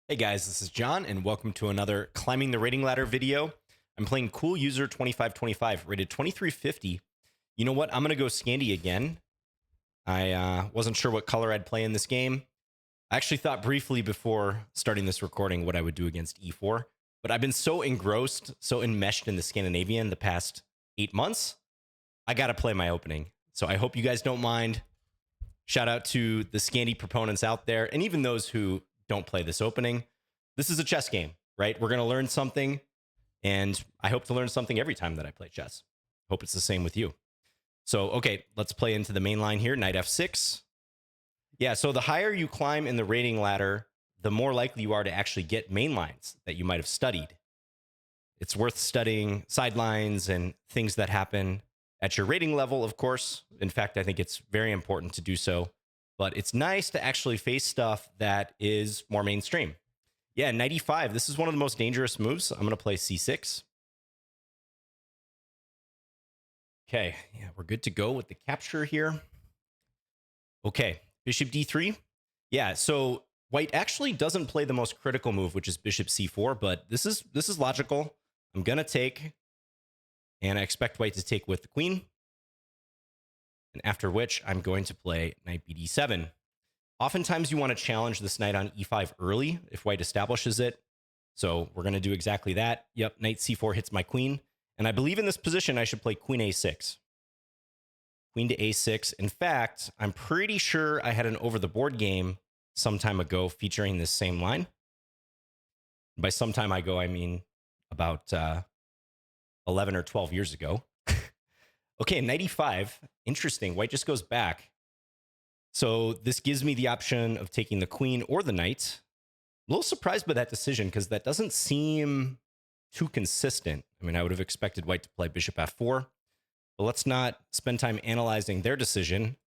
Hey guys, this is John, and welcome to another Climbing the Rating Ladder video. I'm playing Cool User 2525, rated 2350. You know what? I'm going to go Scandi again. I wasn't sure what color I'd play in this game. I actually thought briefly before starting this recording what I would do against E4, but I've been so engrossed, so enmeshed in the Scandinavian the past 8 months, I got to play my opening. So I hope you guys don't mind. Shout out to the Scandi proponents out there, and even those who don't play this opening. This is a chess game, right? We're going to learn something, and I hope to learn something every time that I play chess. Hope it's the same with you. So, okay, let's play into the main line here. Knight f6. Yeah, so the higher you climb in the rating ladder, the more likely you are to actually get main lines that you might have studied. It's worth studying sidelines and things that happen at your rating level, of course. In fact, I think it's very important to do so. But it's nice to actually face stuff that is more mainstream. Yeah, knight e5. This is one of the most dangerous moves. I'm going to play c6. Okay, yeah, we're good to go with the capture here. Okay, bishop d3. Yeah, so white actually doesn't play the most critical move, which is bishop c4, but this is logical. I'm going to take, and I expect white to take with the queen. And after which, I'm going to play knight bd7. Oftentimes, you want to challenge this knight on e5 early if white establishes it. So we're going to do exactly that. Yep, knight c4 hits my queen. And I believe in this position, I should play queen a6. Queen to a6. In fact, I'm pretty sure I had an over-the-board game some time ago featuring this same line. By some time ago, I mean about 11 or 12 years ago. Okay, knight e5. Interesting. White just goes back. So this gives me the option of taking the queen or the knight. I'm a little surprised by that decision because that doesn't seem too consistent. I mean, I would have expected white to play bishop f4, but let's not spend time analyzing their decision.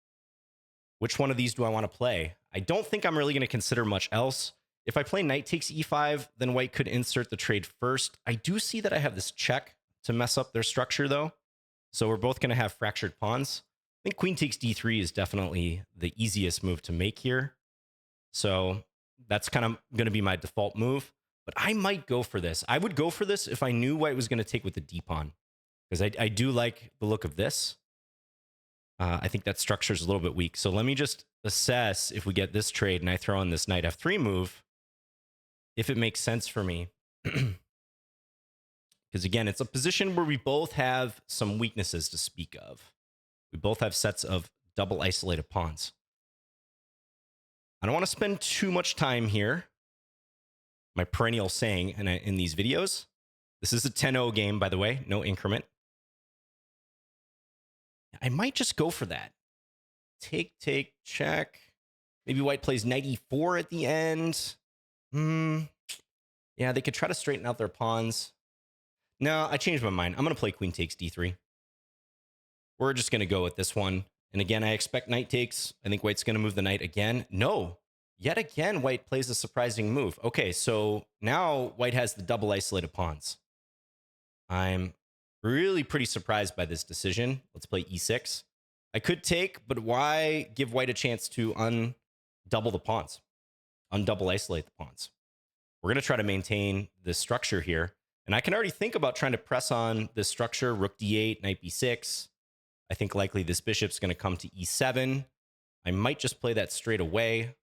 Which one of these do I want to play? I don't think I'm really going to consider much else. If I play knight takes e5, then white could insert the trade first. I do see that I have this check to mess up their structure, though. So we're both going to have fractured pawns. I think queen takes d3 is definitely the easiest move to make here. So that's kind of going to be my default move. But I might go for this. I would go for this if I knew white was going to take with the d pawn. Because I do like the look of this. I think that structure is a little bit weak. So let me just assess if we get this trade and I throw in this knight f3 move, if it makes sense for me. Because again, it's a position where we both have some weaknesses to speak of. We both have sets of double isolated pawns. I don't want to spend too much time here. My perennial saying in these videos. This is a 10-0 game, by the way, no increment. I might just go for that. Take, check. Maybe white plays knight e4 at the end. Yeah, they could try to straighten out their pawns. No, I changed my mind. I'm going to play queen takes d3. We're just going to go with this one. And again, I expect knight takes. I think white's going to move the knight again. No, yet again, white plays a surprising move. Okay, so now white has the double isolated pawns. I'm really pretty surprised by this decision. Let's play e6. I could take, but why give white a chance to undouble the pawns? Undouble isolate the pawns. We're going to try to maintain this structure here. And I can already think about trying to press on this structure. Rook d8, knight b6. I think likely this bishop's going to come to e7. I might just play that straight away.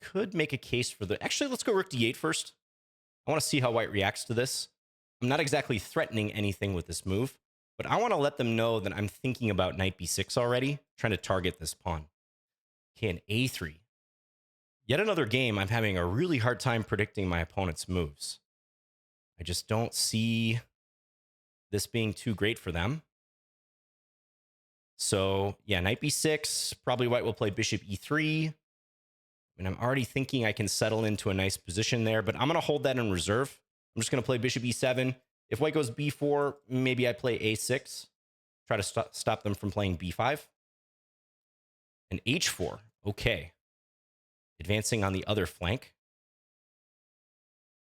Could make a case for the... Actually, let's go rook d8 first. I want to see how white reacts to this. I'm not exactly threatening anything with this move, but I want to let them know that I'm thinking about knight b6 already, trying to target this pawn. Okay, an a3. Yet another game, I'm having a really hard time predicting my opponent's moves. I just don't see this being too great for them. So, yeah, knight b6. Probably white will play bishop e3. And I'm already thinking I can settle into a nice position there, but I'm going to hold that in reserve. I'm just going to play bishop e7. If white goes b4, maybe I play a6. Try to stop them from playing b5. And h4. Okay. Advancing on the other flank.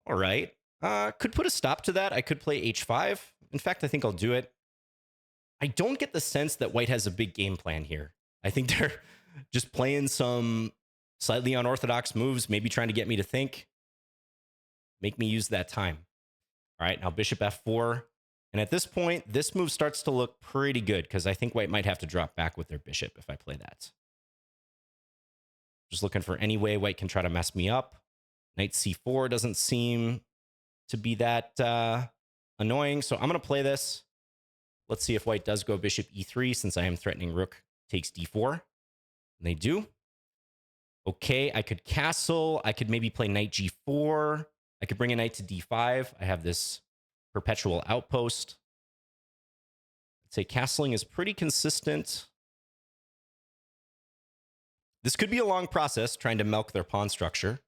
All right. Could put a stop to that. I could play h5. In fact, I think I'll do it. I don't get the sense that white has a big game plan here. I think they're just playing some Slightly unorthodox moves, maybe trying to get me to think. Make me use that time. All right, now bishop f4. And at this point, this move starts to look pretty good because I think white might have to drop back with their bishop if I play that. Just looking for any way white can try to mess me up. Knight c4 doesn't seem to be that annoying, so I'm going to play this. Let's see if white does go bishop e3 since I am threatening rook takes d4. And they do. Okay, I could castle. I could maybe play knight g4. I could bring a knight to d5. I have this perpetual outpost. I'd say castling is pretty consistent. This could be a long process trying to milk their pawn structure.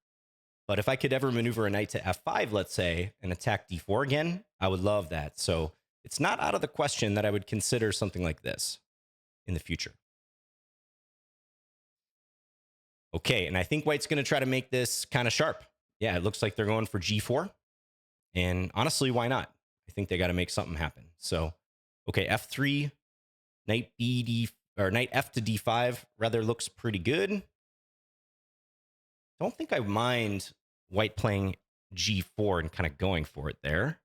But if I could ever maneuver a knight to f5, let's say, and attack d4 again, I would love that. So it's not out of the question that I would consider something like this in the future. Okay, and I think white's going to try to make this kind of sharp. Yeah, it looks like they're going for g4. And honestly, why not? I think they got to make something happen. So, okay, f3, knight knight f to d5 rather looks pretty good. Don't think I mind white playing g4 and kind of going for it there.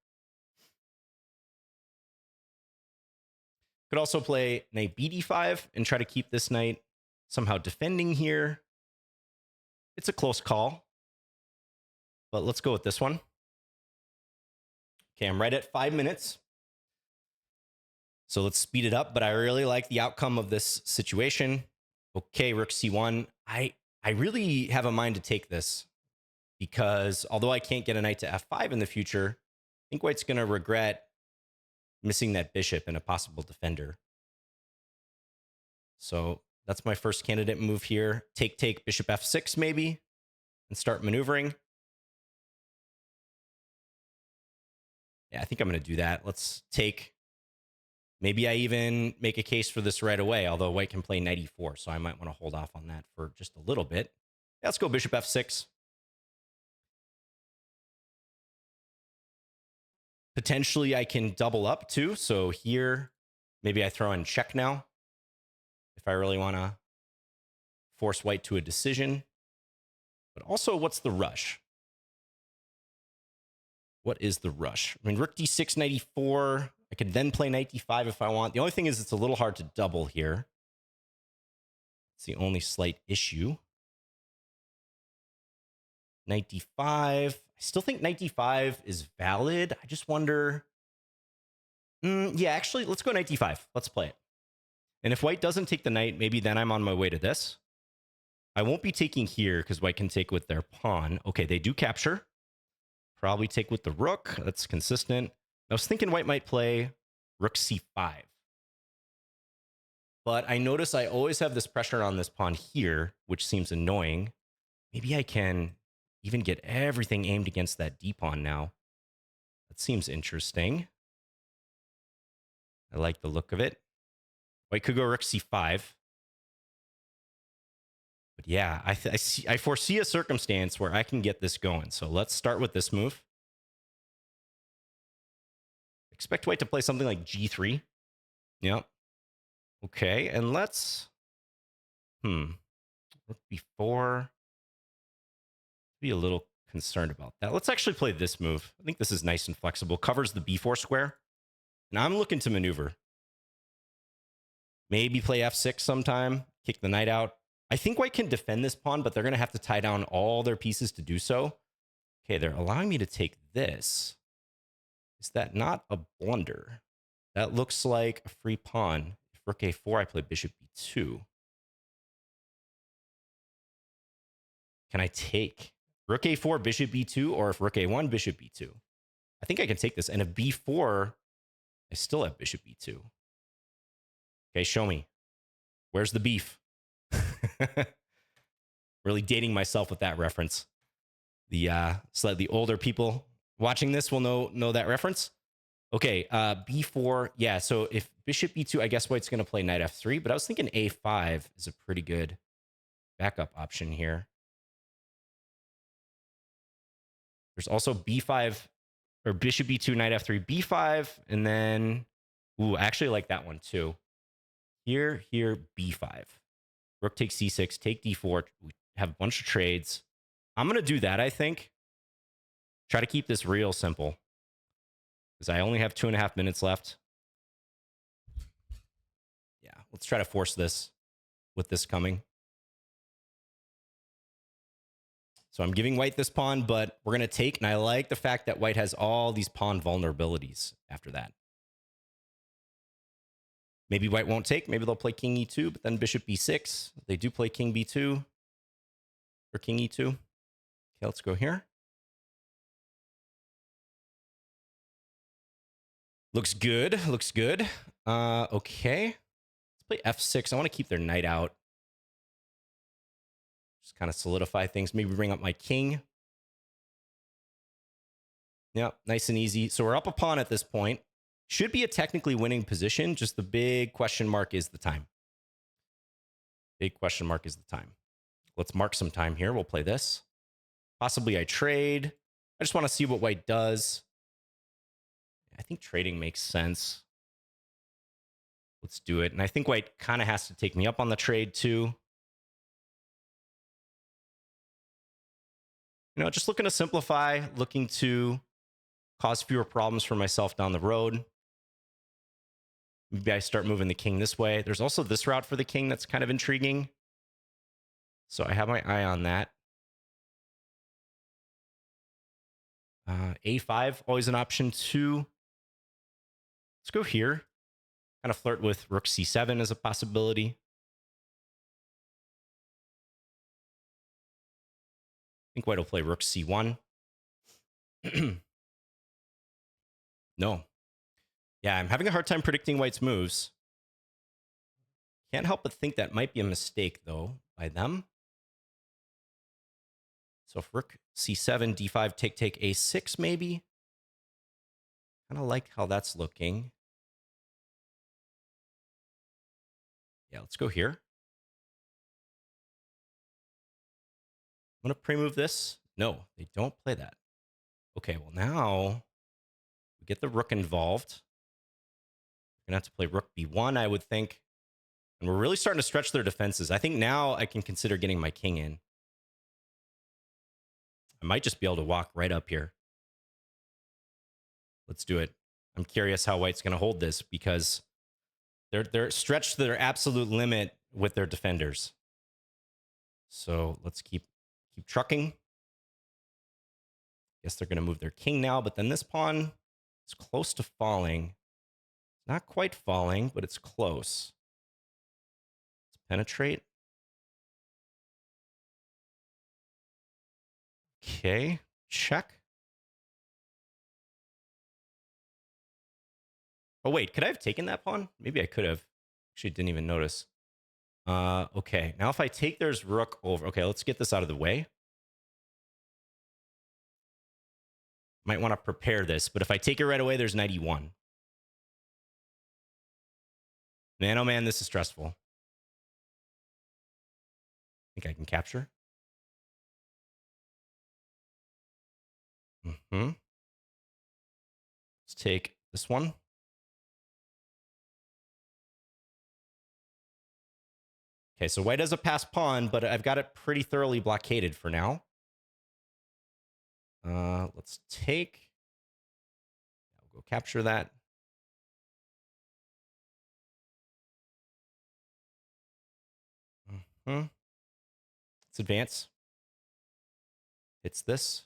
Could also play knight bd5 and try to keep this knight somehow defending here. It's a close call, but let's go with this one. Okay, I'm right at 5 minutes. So let's speed it up, but I really like the outcome of this situation. Okay, rook c1. I really have a mind to take this because although I can't get a knight to f5 in the future, I think white's going to regret missing that bishop and a possible defender. So that's my first candidate move here. Take, bishop f6 maybe, and start maneuvering. Yeah, I think I'm going to do that. Let's take. Maybe I even make a case for this right away, although white can play knight e4, so I might want to hold off on that for just a little bit. Yeah, let's go bishop f6. Potentially, I can double up too. So here, maybe I throw in check now if I really want to force white to a decision. But also, what's the rush? What is the rush? I mean, rook d6, knight e4. I could then play knight d5 if I want. The only thing is it's a little hard to double here. It's the only slight issue. Knight d5. I still think knight d5 is valid. I just wonder. Yeah, actually, let's go knight d5. Let's play it. And if white doesn't take the knight, maybe then I'm on my way to this. I won't be taking here because white can take with their pawn. Okay, they do capture. Probably take with the rook. That's consistent. I was thinking white might play rook c5. But I notice I always have this pressure on this pawn here, which seems annoying. Maybe I can even get everything aimed against that d pawn now. That seems interesting. I like the look of it. White could go rook c5. But yeah, I foresee a circumstance where I can get this going. So let's start with this move. Expect white to play something like g3. Yep. Okay, and let's... Rook b4. Be a little concerned about that. Let's actually play this move. I think this is nice and flexible. Covers the b4 square. And I'm looking to maneuver. Maybe play f6 sometime. Kick the knight out. I think white can defend this pawn, but they're going to have to tie down all their pieces to do so. Okay, they're allowing me to take this. Is that not a blunder? That looks like a free pawn. If rook a4, I play bishop b2. Can I take rook a4, bishop b2, or if rook a1, bishop b2? I think I can take this. And if b4, I still have bishop b2. Okay, show me. Where's the beef? Really dating myself with that reference. The slightly older people watching this will know that reference. Okay, b4. Yeah, so if bishop b2, I guess white's going to play knight f3, but I was thinking a5 is a pretty good backup option here. There's also b5 or bishop b2, knight f3, b5, and then, ooh, I actually like that one too. Here, b5. Rook takes c6, take d4. have a bunch of trades. I'm going to do that, I think. Try to keep this real simple because I only have 2.5 minutes left. Yeah, let's try to force this with this coming. So I'm giving white this pawn, but we're going to take, and I like the fact that white has all these pawn vulnerabilities after that. Maybe white won't take. Maybe they'll play king e2, but then bishop b6. They do play king b2 or king e2. Okay, let's go here. Looks good. Looks good. Okay. Let's play f6. I want to keep their knight out. Just kind of solidify things. Maybe bring up my king. Yeah, nice and easy. So we're up a pawn at this point. Should be a technically winning position. Just the big question mark is the time. Big question mark is the time. Let's mark some time here. We'll play this. Possibly I trade. I just want to see what white does. I think trading makes sense. Let's do it. And I think white kind of has to take me up on the trade too. You know, just looking to simplify, looking to cause fewer problems for myself down the road. Maybe I start moving the king this way. There's also this route for the king that's kind of intriguing. So I have my eye on that. A5, always an option too. Let's go here. Kind of flirt with rook c7 as a possibility. I think white will play rook c1. No. Yeah, I'm having a hard time predicting white's moves. Can't help but think that might be a mistake, though, by them. So if rook c7, d5, take, a6, maybe. Kind of like how that's looking. Yeah, let's go here. I'm going to pre-move this. No, they don't play that. Okay, well, now we get the rook involved. We're going to have to play rook b1, I would think. And we're really starting to stretch their defenses. I think now I can consider getting my king in. I might just be able to walk right up here. Let's do it. I'm curious how white's going to hold this because they're stretched to their absolute limit with their defenders. So let's keep trucking. Guess they're going to move their king now, but then this pawn is close to falling. It's not quite falling, but it's close. Let's penetrate. Okay, check. Oh, wait, could I have taken that pawn? Maybe I could have. Actually, didn't even notice. Okay, now if I take there's rook over. Okay, let's get this out of the way. Might want to prepare this, but if I take it right away, there's knight e1. Man, oh man, this is stressful. I think I can capture. Let's take this one. Okay, so white has a passed pawn, but I've got it pretty thoroughly blockaded for now. Let's take. I'll go capture that. Let's advance. Hits this.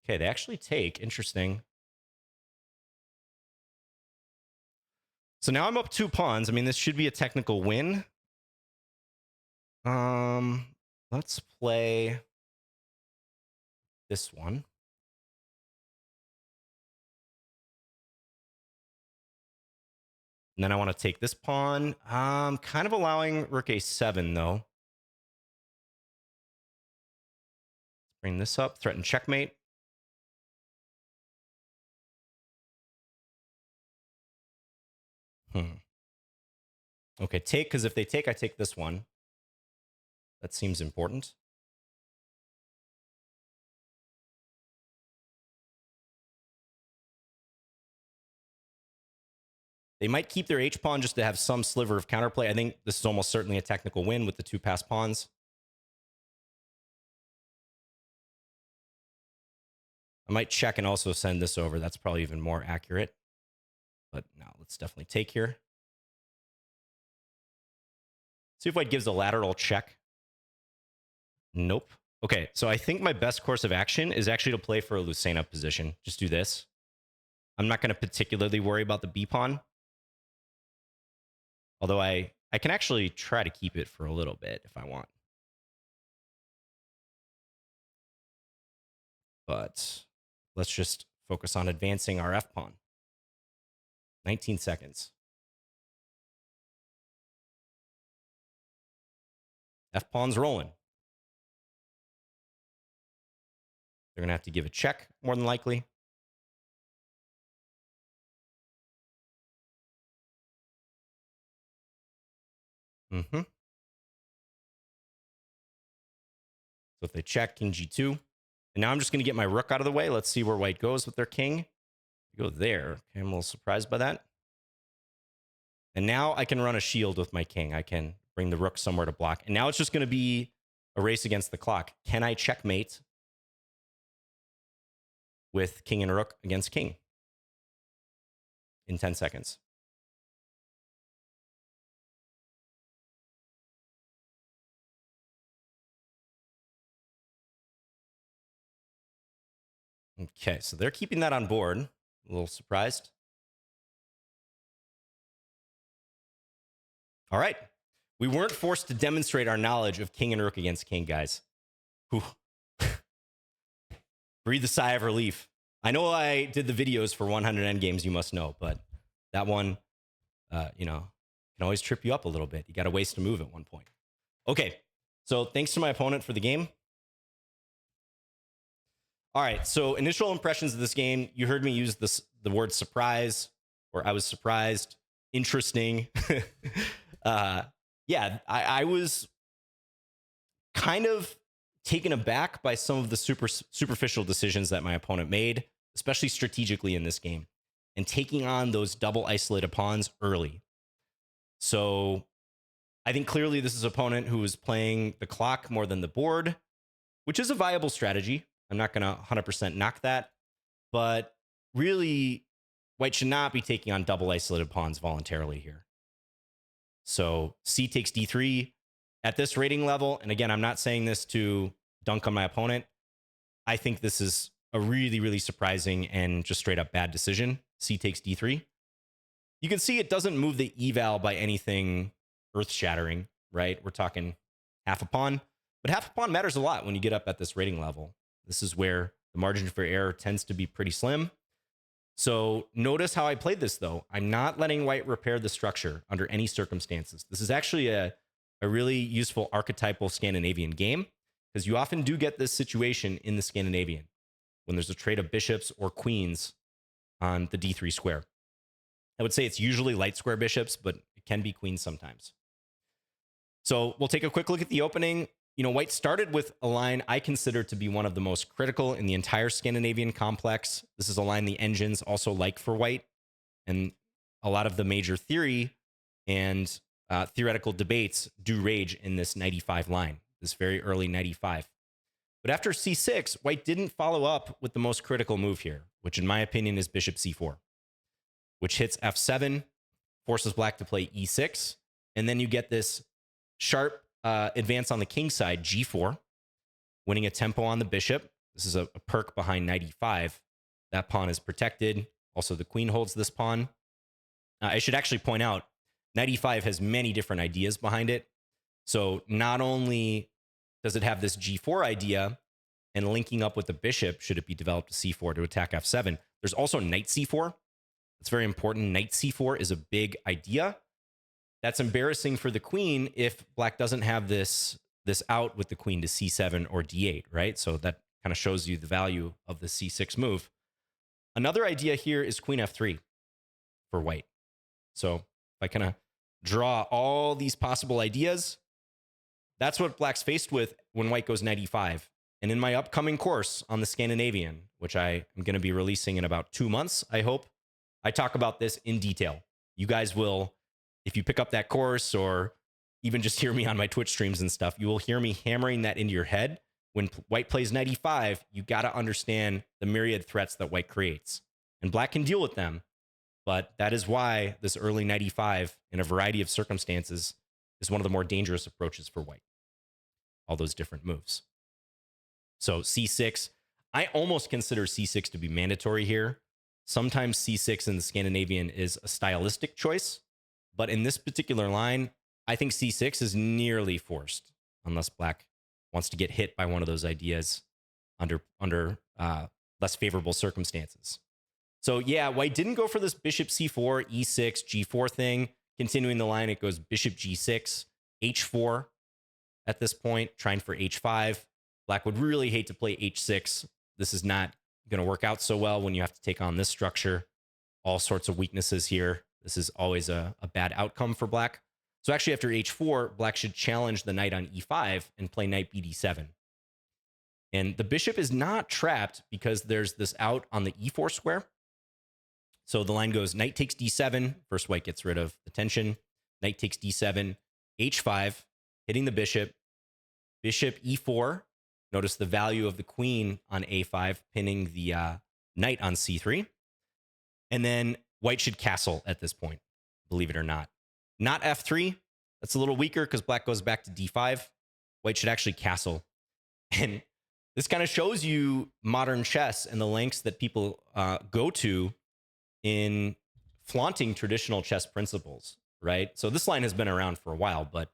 Okay, they actually take. Interesting. So now I'm up 2 pawns. I mean, this should be a technical win. Let's play this one. And then I want to take this pawn. Kind of allowing rook a7, though. Let's bring this up. Threaten checkmate. Okay, take, because if they take, I take this one. That seems important. They might keep their H-pawn just to have some sliver of counterplay. I think this is almost certainly a technical win with the 2 passed pawns. I might check and also send this over. That's probably even more accurate. But no, let's definitely take here. See if white gives a lateral check. Nope. Okay, so I think my best course of action is actually to play for a Lucena position. Just do this. I'm not going to particularly worry about the B-pawn. Although I can actually try to keep it for a little bit if I want. But let's just focus on advancing our F-pawn. 19 seconds. F-pawn's rolling. They're going to have to give a check, more than likely. So if they check, king g2. And now I'm just going to get my rook out of the way. Let's see where white goes with their king. Go there. Okay, I'm a little surprised by that. And now I can run a shield with my king. I can bring the rook somewhere to block. And now it's just going to be a race against the clock. Can I checkmate with king and rook against king in 10 seconds? Okay, so they're keeping that on board. A little surprised. All right. We weren't forced to demonstrate our knowledge of king and rook against king, guys. Whew. Breathe a sigh of relief. I know I did the videos for 100 endgames, you must know, but that one, you know, can always trip you up a little bit. You got to waste a move at one point. Okay, so thanks to my opponent for the game. All right, so initial impressions of this game. You heard me use the word surprise, or I was surprised. Interesting. Yeah, I was kind of taken aback by some of the superficial decisions that my opponent made, especially strategically in this game, and taking on those double isolated pawns early. So I think clearly this is an opponent who is playing the clock more than the board, which is a viable strategy. I'm not going to 100% knock that, but really, white should not be taking on double isolated pawns voluntarily here. So c takes d3 at this rating level. And again, I'm not saying this to dunk on my opponent. I think this is a really, really surprising and just straight up bad decision. C takes d3. You can see it doesn't move the eval by anything earth-shattering, right? We're talking half a pawn. But half a pawn matters a lot when you get up at this rating level. This is where the margin for error tends to be pretty slim. So notice how I played this, though. I'm not letting white repair the structure under any circumstances. This is actually a really useful archetypal Scandinavian game, because you often do get this situation in the Scandinavian when there's a trade of bishops or queens on the d3 square. I would say it's usually light square bishops, but it can be queens sometimes. So we'll take a quick look at the opening. You know, white started with a line I consider to be one of the most critical in the entire Scandinavian complex. This is a line the engines also like for white, and a lot of the major theory and theoretical debates do rage in this 95 line, this very early 95. But after c6, white didn't follow up with the most critical move here, which in my opinion is bishop c4, which hits f7, forces black to play e6, and then you get this sharp advance on the king side, g4, winning a tempo on the bishop. This is a perk behind knight e5. That pawn is protected. Also, the queen holds this pawn. I should actually point out, knight e5 has many different ideas behind it. So not only does it have this g4 idea and linking up with the bishop, should it be developed to c4 to attack f7, there's also knight c4. It's very important. Knight c4 is a big idea. That's embarrassing for the queen if black doesn't have this out with the queen to c7 or d8, right? So that kind of shows you the value of the c6 move. Another idea here is queen f3 for white. So if I kind of draw all these possible ideas, that's what black's faced with when white goes knight e5. And in my upcoming course on the Scandinavian, which I am going to be releasing in about 2 months, I hope, I talk about this in detail. You guys will, if you pick up that course or even just hear me on my Twitch streams and stuff, you will hear me hammering that into your head. When white plays knight e5, you got to understand the myriad threats that white creates. And black can deal with them, but that is why this early knight e5 in a variety of circumstances is one of the more dangerous approaches for white. All those different moves. So c6, I almost consider c6 to be mandatory here. Sometimes c6 in the Scandinavian is a stylistic choice, but in this particular line, I think c6 is nearly forced, unless black wants to get hit by one of those ideas under less favorable circumstances. So yeah, white didn't go for this bishop c4, e6, g4 thing. Continuing the line, it goes bishop g6, h4 at this point, trying for h5. Black would really hate to play h6. This is not going to work out so well when you have to take on this structure. All sorts of weaknesses here. This is always a bad outcome for black. So actually after h4, black should challenge the knight on e5 and play knight bd7. And the bishop is not trapped because there's this out on the e4 square. So the line goes knight takes d7. First white gets rid of the tension. Knight takes d7, h5, hitting the bishop. Bishop e4. Notice the value of the queen on a5, pinning the knight on c3. And then white should castle at this point, believe it or not. Not f3. That's a little weaker because black goes back to d5. White should actually castle. And this kind of shows you modern chess and the lengths that people go to in flaunting traditional chess principles, right? So this line has been around for a while, but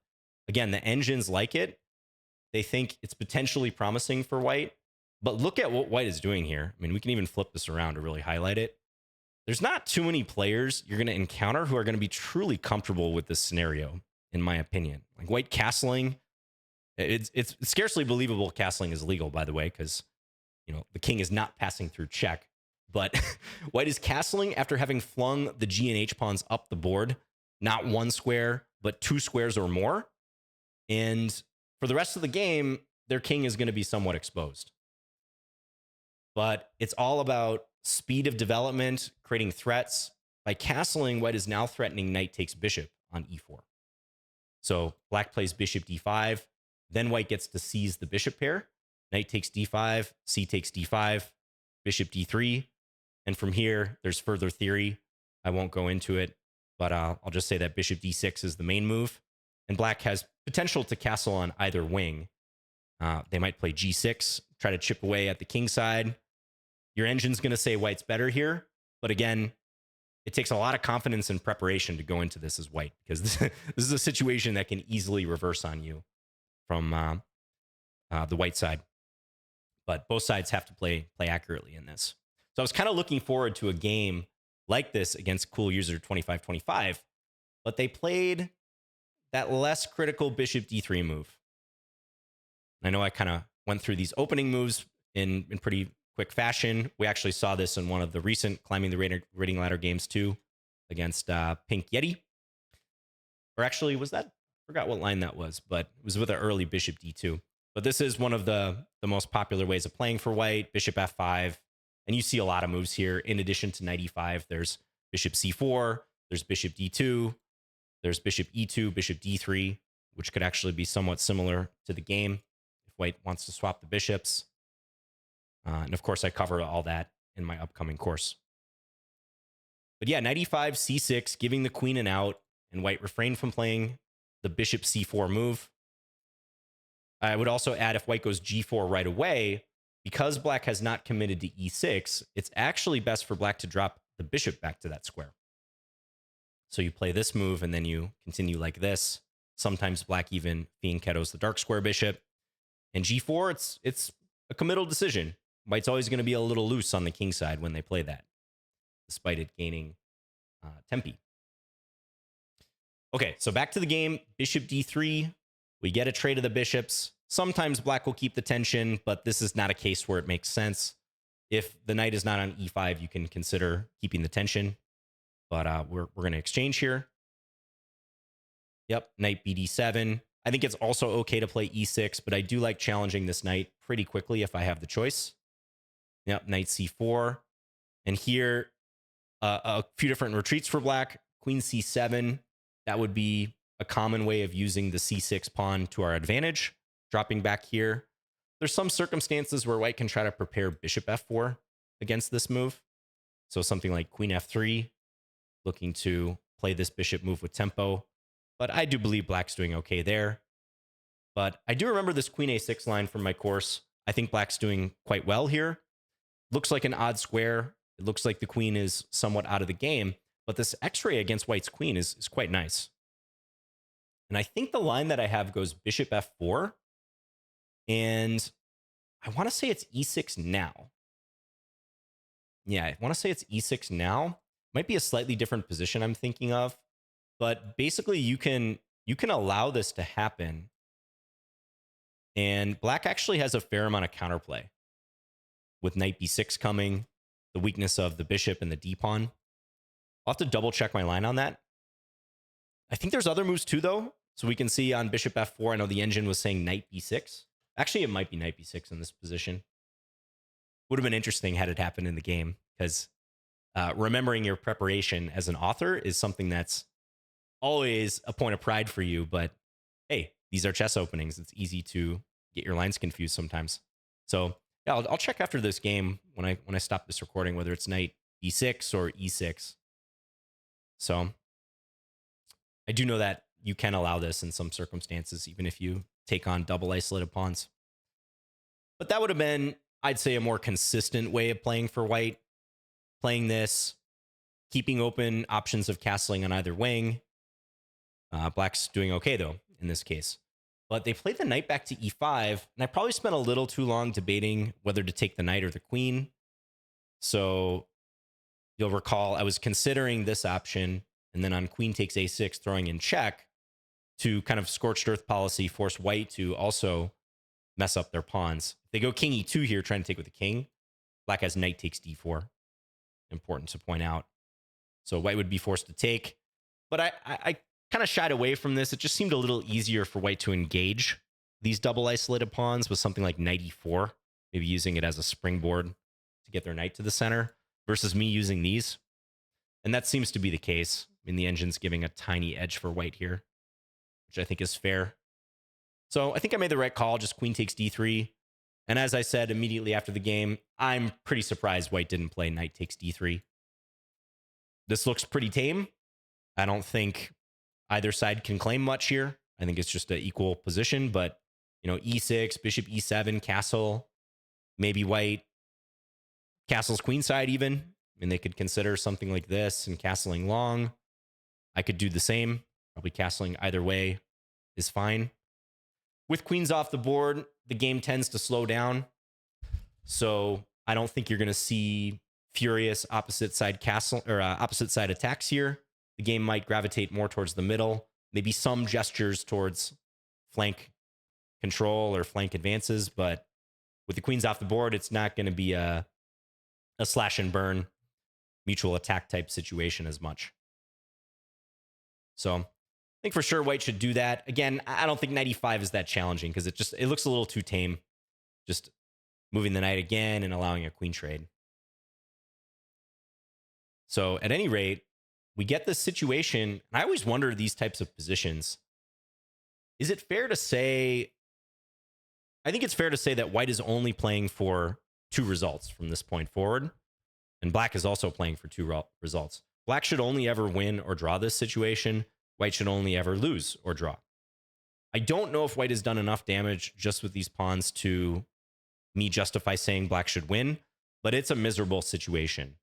again, the engines like it. They think it's potentially promising for white, but look at what white is doing here. I mean, we can even flip this around to really highlight it. There's not too many players you're going to encounter who are going to be truly comfortable with this scenario, in my opinion. Like white castling, it's scarcely believable castling is legal, by the way, because the king is not passing through check. But white is castling after having flung the G and H pawns up the board, not one square, but two squares or more. And for the rest of the game, their king is going to be somewhat exposed. But it's all about speed of development, creating threats. By castling, white is now threatening knight takes bishop on e4. So black plays bishop d5. Then white gets to seize the bishop pair. Knight takes d5, c takes d5, bishop d3. And from here, there's further theory. I won't go into it, but I'll just say that bishop d6 is the main move. And black has potential to castle on either wing. They might play g6, try to chip away at the king side. Your engine's going to say white's better here. But again, it takes a lot of confidence and preparation to go into this as white, because this is a situation that can easily reverse on you from the white side. But both sides have to play accurately in this. So I was kind of looking forward to a game like this against Cool User 2525, but they played that less critical bishop d3 move. I know I kind of went through these opening moves in pretty quick fashion. We actually saw this in one of the recent Climbing the Rating Ladder games too, against Pink Yeti. Or actually, was that? I forgot what line that was, but it was with an early bishop d2. But this is one of the most popular ways of playing for white, bishop f5. And you see a lot of moves here. In addition to knight e5, there's bishop c4, there's bishop d2, there's bishop e2, bishop d3, which could actually be somewhat similar to the game if white wants to swap the bishops. And of course, I cover all that in my upcoming course. But yeah, knight e5, c6, giving the queen an out, and white refrained from playing the bishop c4 move. I would also add, if white goes g4 right away, because black has not committed to e6, it's actually best for black to drop the bishop back to that square. So you play this move, and then you continue like this. Sometimes black even fianchettos the dark square bishop. And g4, it's a committal decision. White's always going to be a little loose on the king side when they play that, despite it gaining tempi. Okay, so back to the game. Bishop d3. We get a trade of the bishops. Sometimes black will keep the tension, but this is not a case where it makes sense. If the knight is not on e5, you can consider keeping the tension. But we're going to exchange here. Yep, knight bd7. I think it's also okay to play e6, but I do like challenging this knight pretty quickly if I have the choice. Yep, knight c4. And here, a few different retreats for black. queen c7, that would be a common way of using the c6 pawn to our advantage, dropping back here. There's some circumstances where white can try to prepare bishop f4 against this move. So something like queen f3, looking to play this bishop move with tempo. But I do believe black's doing okay there. But I do remember this queen a6 line from my course. I think black's doing quite well here. Looks like an odd square. It looks like the queen is somewhat out of the game. But this x-ray against white's queen is quite nice. And I think the line that I have goes bishop f4. And I want to say it's e6 now. Yeah, I want to say it's e6 now. Might be a slightly different position I'm thinking of. But basically, you can allow this to happen. And black actually has a fair amount of counterplay. With knight b6 coming, the weakness of the bishop and the d-pawn. I'll have to double check my line on that. I think there's other moves too, though. So we can see on bishop f4, I know the engine was saying knight b6. Actually, it might be knight b6 in this position. Would have been interesting had it happened in the game, because remembering your preparation as an author is something that's always a point of pride for you. But hey, these are chess openings. It's easy to get your lines confused sometimes. So yeah, I'll check after this game when I stop this recording whether it's knight b6 or e6. So I do know that you can allow this in some circumstances, even if you take on double isolated pawns. But that would have been, I'd say, a more consistent way of playing for white. Playing this, keeping open options of castling on either wing. Black's doing okay, though, in this case. But they played the knight back to e5, and I probably spent a little too long debating whether to take the knight or the queen. So you'll recall I was considering this option, and then on queen takes a6, throwing in check to kind of scorched earth policy, force white to also mess up their pawns. If they go king e2 here, trying to take with the king. Black has knight takes d4. Important to point out. So white would be forced to take. But I kind of shied away from this. It just seemed a little easier for white to engage these double isolated pawns with something like knight e4, maybe using it as a springboard to get their knight to the center, versus me using these. And that seems to be the case. I mean, the engine's giving a tiny edge for white here, which I think is fair. So I think I made the right call, just queen takes d3. And as I said immediately after the game, I'm pretty surprised white didn't play knight takes d3. This looks pretty tame. I don't think either side can claim much here. I think it's just an equal position, but e6, bishop e7, castle, maybe white castles queenside even. I mean, they could consider something like this and castling long. I could do the same. Probably castling either way is fine. With queens off the board, the game tends to slow down. So I don't think you're going to see furious opposite side castle or opposite side attacks here. The game might gravitate more towards the middle. Maybe some gestures towards flank control or flank advances, but with the queens off the board, it's not going to be a slash and burn mutual attack type situation as much. So I think for sure white should do that. Again, I don't think knight e5 is that challenging because it looks a little too tame. Just moving the knight again and allowing a queen trade. So at any rate, we get this situation. And I always wonder these types of positions. Is it fair to say, I think it's fair to say that white is only playing for two results from this point forward. And black is also playing for two results. Black should only ever win or draw this situation. White should only ever lose or draw. I don't know if white has done enough damage just with these pawns to me justify saying black should win, but it's a miserable situation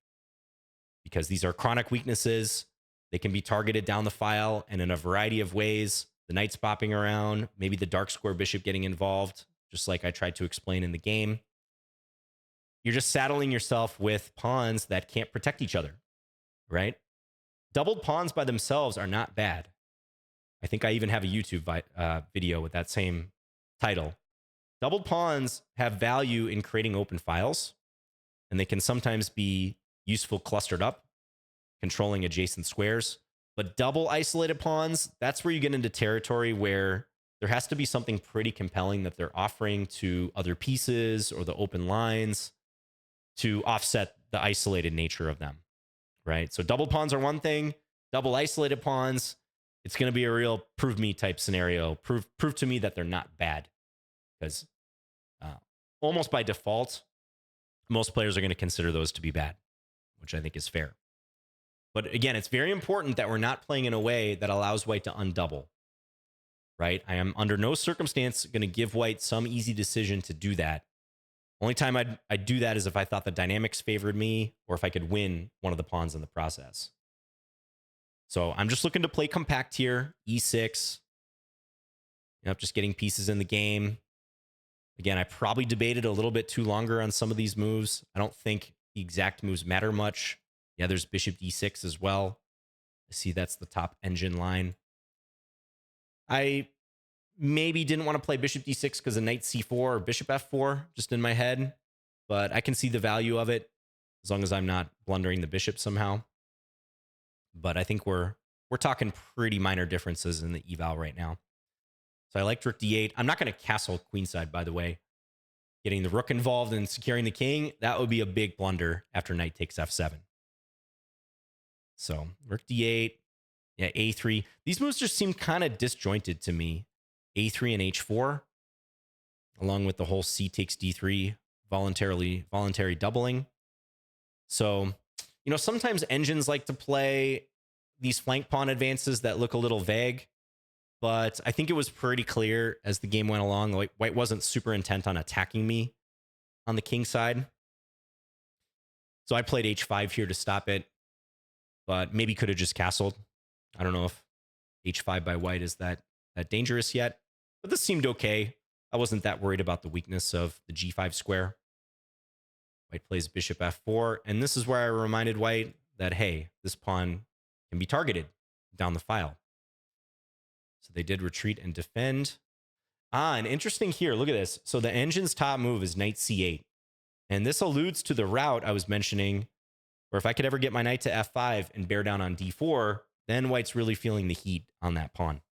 because these are chronic weaknesses. They can be targeted down the file and in a variety of ways. The knight's bopping around, maybe the dark square bishop getting involved, just like I tried to explain in the game. You're just saddling yourself with pawns that can't protect each other, right? Doubled pawns by themselves are not bad. I think I even have a YouTube video with that same title. Doubled pawns have value in creating open files, and they can sometimes be useful clustered up, controlling adjacent squares. But double isolated pawns, that's where you get into territory where there has to be something pretty compelling that they're offering to other pieces or the open lines to offset the isolated nature of them, right? So double pawns are one thing. double isolated pawns, it's going to be a real prove me type scenario. Prove to me that they're not bad, because almost by default, most players are going to consider those to be bad, which I think is fair. But again, it's very important that we're not playing in a way that allows white to undouble, right? I am under no circumstance going to give white some easy decision to do that. Only time I'd do that is if I thought the dynamics favored me, or if I could win one of the pawns in the process. So I'm just looking to play compact here, e6. Yep, just getting pieces in the game. Again, I probably debated a little bit too longer on some of these moves. I don't think the exact moves matter much. Yeah, there's bishop d6 as well. I see that's the top engine line. I maybe didn't want to play bishop d6 because of knight c4 or bishop f4, just in my head. But I can see the value of it as long as I'm not blundering the bishop somehow. But I think we're talking pretty minor differences in the eval right now. So I like rook d8. I'm not going to castle queenside, by the way. Getting the rook involved and securing the king, that would be a big blunder after knight takes f7. So rook d8, yeah, a3. These moves just seem kind of disjointed to me. a3 and h4, along with the whole c takes d3 voluntary doubling. So, you know, sometimes engines like to play these flank pawn advances that look a little vague, but I think it was pretty clear as the game went along. Like, white wasn't super intent on attacking me on the king side. So I played h5 here to stop it, but maybe could have just castled. I don't know if h5 by white is that dangerous yet, but this seemed okay. I wasn't that worried about the weakness of the g5 square. White plays bishop f4, and this is where I reminded white that, hey, this pawn can be targeted down the file. So they did retreat and defend. And interesting here, look at this. So the engine's top move is knight c8. And this alludes to the route I was mentioning, where if I could ever get my knight to f5 and bear down on d4, then white's really feeling the heat on that pawn.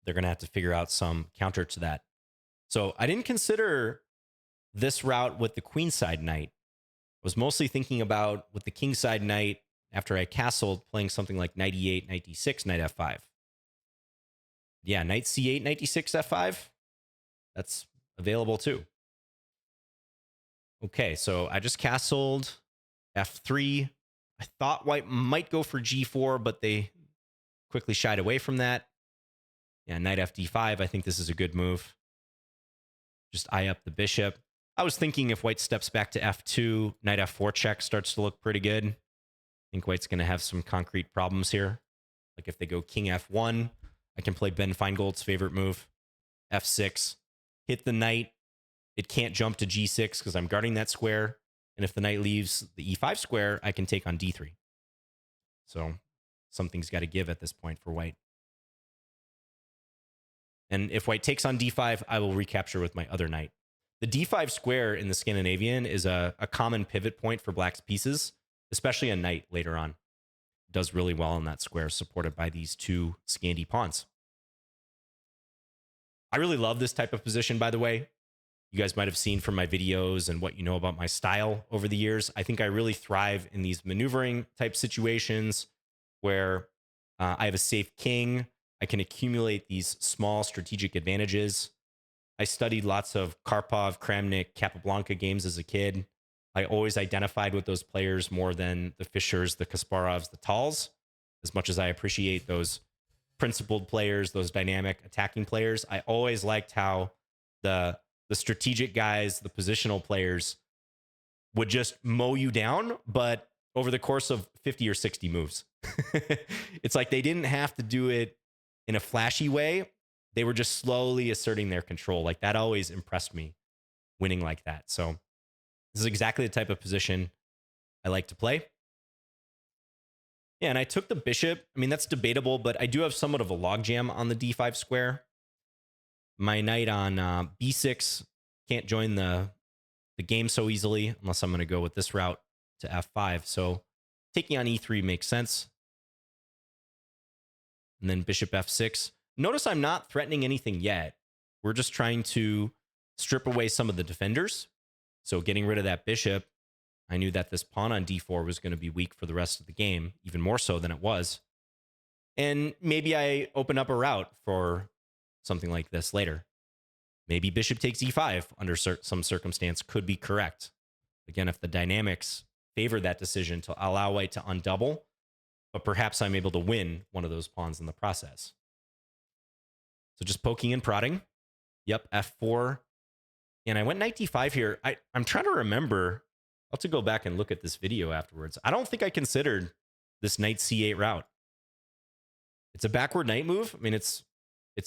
They're going to have to figure out some counter to that. So I didn't consider this route with the queenside knight. I was mostly thinking about with the kingside knight after I castled, playing something like knight e8, knight d6, knight f5. Yeah, knight c8, knight d6, f5. That's available too. Okay, so I just castled f3. I thought white might go for g4, but they quickly shied away from that. Yeah, knight fd5. I think this is a good move. Just eye up the bishop. I was thinking if white steps back to f2, knight f4 check starts to look pretty good. I think white's going to have some concrete problems here. Like if they go king f1, I can play Ben Feingold's favorite move, f6, hit the knight. It can't jump to g6 because I'm guarding that square. And if the knight leaves the e5 square, I can take on d3. So something's got to give at this point for white. And if white takes on d5, I will recapture with my other knight. The d5 square in the Scandinavian is a common pivot point for black's pieces, especially a knight later on. It does really well in that square, supported by these two Scandi pawns. I really love this type of position, by the way. You guys might have seen from my videos and what you know about my style over the years. I think I really thrive in these maneuvering type situations where I have a safe king. I can accumulate these small strategic advantages. I studied lots of Karpov, Kramnik, Capablanca games as a kid. I always identified with those players more than the Fishers, the Kasparovs, the Tals. As much as I appreciate those principled players, those dynamic attacking players, I always liked how the strategic guys, the positional players, would just mow you down, but over the course of 50 or 60 moves. It's like they didn't have to do it in a flashy way. They were just slowly asserting their control. Like that always impressed me, winning like that. So this is exactly the type of position I like to play. Yeah, and I took the bishop. I mean, that's debatable, but I do have somewhat of a logjam on the d5 square. My knight on b6 can't join the game so easily unless I'm going to go with this route to f5. So taking on e3 makes sense. And then bishop f6. Notice I'm not threatening anything yet. We're just trying to strip away some of the defenders. So getting rid of that bishop I knew that this pawn on d4 was going to be weak for the rest of the game, even more so than it was. And maybe I open up a route for something like this later. Maybe bishop takes e5 under some circumstance could be correct. Again, if the dynamics favor that decision to allow white to undouble, but perhaps I'm able to win one of those pawns in the process. So just poking and prodding. Yep, f4. And I went knight d5 here. I'm trying to remember. I'll have to go back and look at this video afterwards. I don't think I considered this knight c8 route. It's a backward knight move. I mean, it's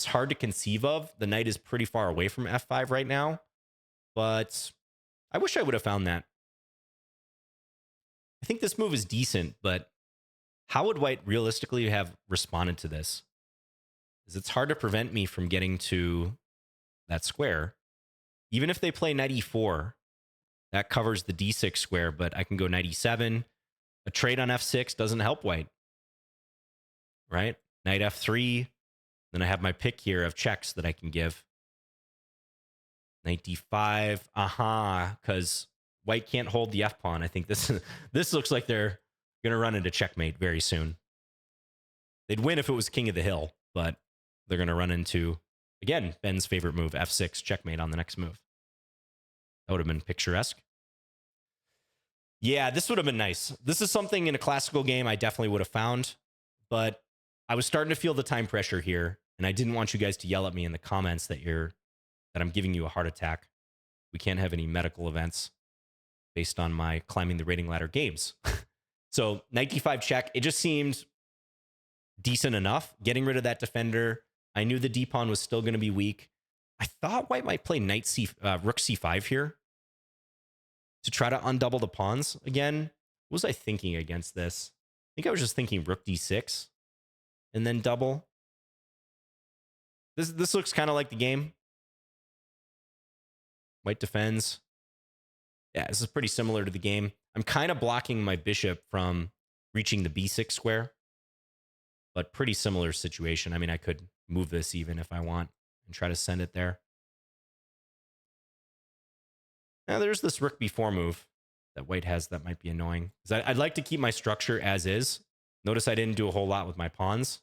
hard to conceive of. The knight is pretty far away from f5 right now, but I wish I would have found that. I think this move is decent, but how would white realistically have responded to this? Because it's hard to prevent me from getting to that square. Even if they play knight e4, that covers the d6 square, but I can go knight e7. A trade on f6 doesn't help white, right? Knight f3. Then I have my pick here of checks that I can give. Knight d5. Because white can't hold the f-pawn. I think this looks like they're going to run into checkmate very soon. They'd win if it was king of the hill, but they're going to run into, again, Ben's favorite move, f6, checkmate on the next move. That would have been picturesque. Yeah, this would have been nice. This is something in a classical game I definitely would have found, but I was starting to feel the time pressure here, and I didn't want you guys to yell at me in the comments that I'm giving you a heart attack. We can't have any medical events based on my climbing the rating ladder games. So knight d5 check, it just seemed decent enough. Getting rid of that defender. I knew the d-pawn was still going to be weak. I thought white might play rook c5 here to try to undouble the pawns again. What was I thinking against this? I think I was just thinking rook d6 and then double. This looks kind of like the game. White defends. Yeah, this is pretty similar to the game. I'm kind of blocking my bishop from reaching the b6 square, but pretty similar situation. I mean, I could move this even if I want and try to send it there. Now there's this rook b4 move that white has that might be annoying. I'd like to keep my structure as is. Notice I didn't do a whole lot with my pawns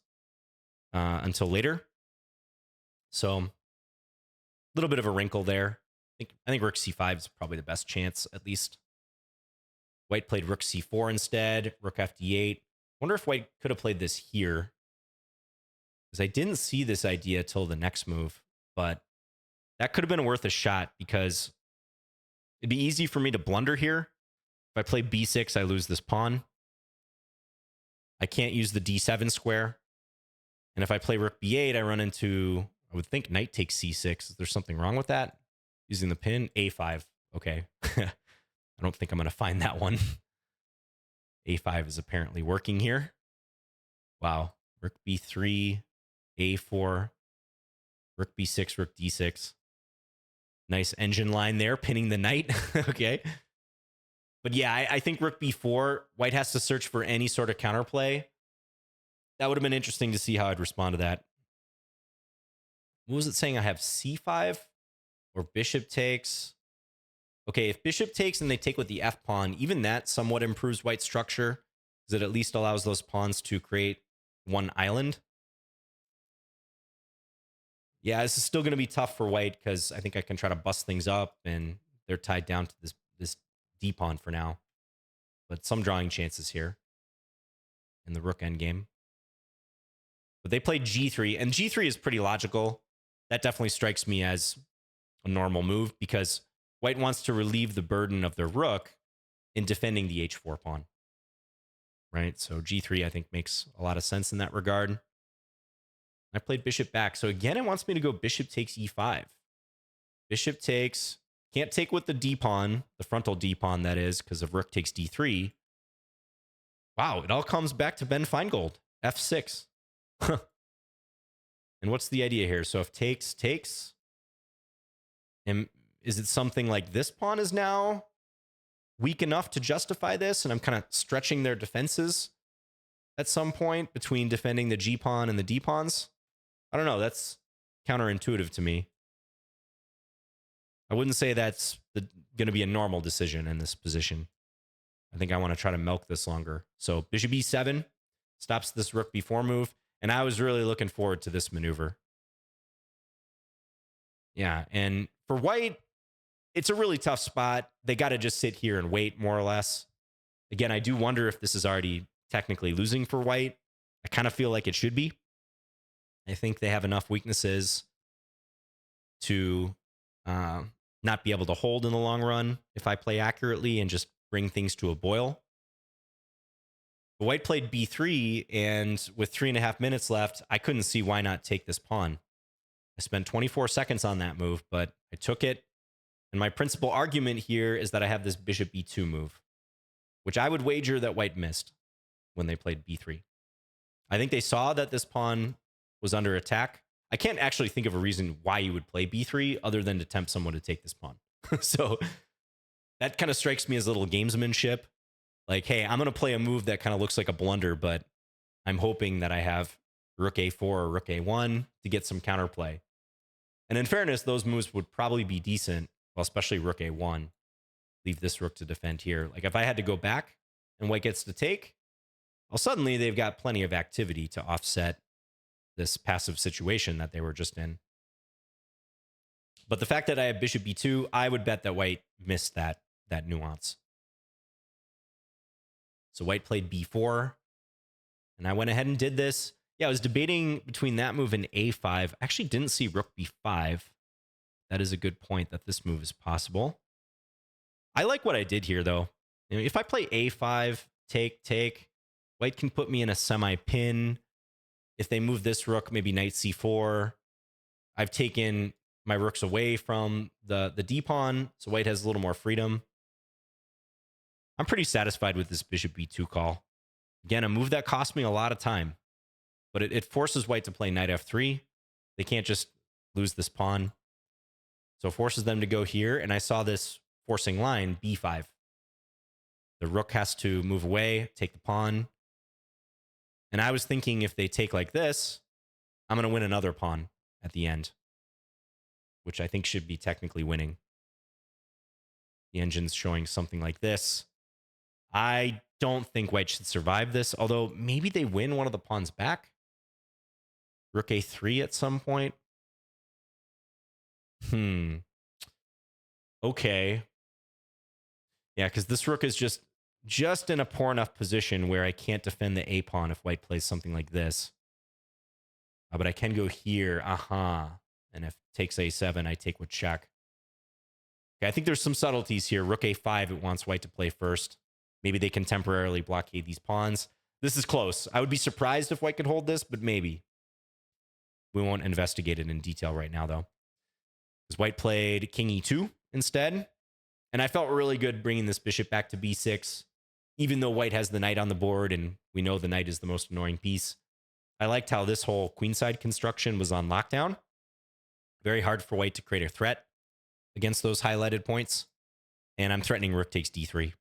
until later. So a little bit of a wrinkle there. I think rook c5 is probably the best chance, at least. White played rook c4 instead, rook fd8. Wonder if white could have played this here, because I didn't see this idea till the next move, but that could have been worth a shot, because it'd be easy for me to blunder here. If I play b6, I lose this pawn. I can't use the d7 square. And if I play rook b8, I run into, I would think knight takes c6. Is there something wrong with that? Using the pin, a5. Okay. I don't think I'm going to find that one. a5 is apparently working here. Wow. Rook b3, a4, rook b6, rook d6. Nice engine line there, pinning the knight. Okay. But yeah, I think rook b4, white has to search for any sort of counterplay. That would have been interesting to see how I'd respond to that. What was it saying? I have c5 or bishop takes. Okay, if bishop takes and they take with the f-pawn, even that somewhat improves white's structure, because it at least allows those pawns to create one island. Yeah, this is still going to be tough for white, because I think I can try to bust things up, and they're tied down to this d-pawn for now. But some drawing chances here in the rook endgame. But they played g3, and g3 is pretty logical. That definitely strikes me as a normal move, because white wants to relieve the burden of their rook in defending the h4 pawn. Right? So g3, I think, makes a lot of sense in that regard. I played bishop back. So again, it wants me to go bishop takes e5. Bishop takes. Can't take with the d-pawn, the frontal d-pawn, that is, because of rook takes d3. Wow, it all comes back to Ben Feingold. f6. And what's the idea here? So if takes, takes. And is it something like this pawn is now weak enough to justify this, and I'm kind of stretching their defenses at some point between defending the g-pawn and the d-pawns? I don't know. That's counterintuitive to me. I wouldn't say that's going to be a normal decision in this position. I think I want to try to milk this longer. So bishop e7 stops this rook b4 move. And I was really looking forward to this maneuver. Yeah, and for white, it's a really tough spot. They got to just sit here and wait, more or less. Again, I do wonder if this is already technically losing for white. I kind of feel like it should be. I think they have enough weaknesses to not be able to hold in the long run if I play accurately and just bring things to a boil. But white played b3, and with 3.5 minutes left, I couldn't see why not take this pawn. I spent 24 seconds on that move, but I took it. And my principal argument here is that I have this bishop b2 move, which I would wager that white missed when they played b3. I think they saw that this pawn was under attack. I can't actually think of a reason why you would play b3 other than to tempt someone to take this pawn. So that kind of strikes me as a little gamesmanship. Like, hey, I'm going to play a move that kind of looks like a blunder, but I'm hoping that I have rook a4 or rook a1 to get some counterplay. And in fairness, those moves would probably be decent, well, especially rook a1. Leave this rook to defend here. Like, if I had to go back and white gets to take, well, suddenly they've got plenty of activity to offset this passive situation that they were just in. But the fact that I have bishop b2, I would bet that white missed that nuance. So white played b4, and I went ahead and did this. Yeah, I was debating between that move and a5. I actually didn't see rook b5. That is a good point that this move is possible. I like what I did here, though. You know, if I play a5, take, white can put me in a semi-pin. If they move this rook, maybe knight c4. I've taken my rooks away from the d-pawn, so white has a little more freedom. I'm pretty satisfied with this bishop b2 call. Again, a move that cost me a lot of time, but it forces white to play knight f3. They can't just lose this pawn. So it forces them to go here, and I saw this forcing line, b5. The rook has to move away, take the pawn. And I was thinking if they take like this, I'm going to win another pawn at the end, which I think should be technically winning. The engine's showing something like this. I don't think white should survive this, although maybe they win one of the pawns back. Rook a3 at some point. Okay. Yeah, because this rook is just in a poor enough position where I can't defend the a pawn if white plays something like this. But I can go here. And if takes a7, I take with check. Okay, I think there's some subtleties here. Rook a5, it wants white to play first. Maybe they can temporarily blockade these pawns. This is close. I would be surprised if white could hold this, but maybe. We won't investigate it in detail right now, though. Because white played king e2 instead. And I felt really good bringing this bishop back to b6, even though white has the knight on the board, and we know the knight is the most annoying piece. I liked how this whole queenside construction was on lockdown. Very hard for white to create a threat against those highlighted points. And I'm threatening rook takes d3.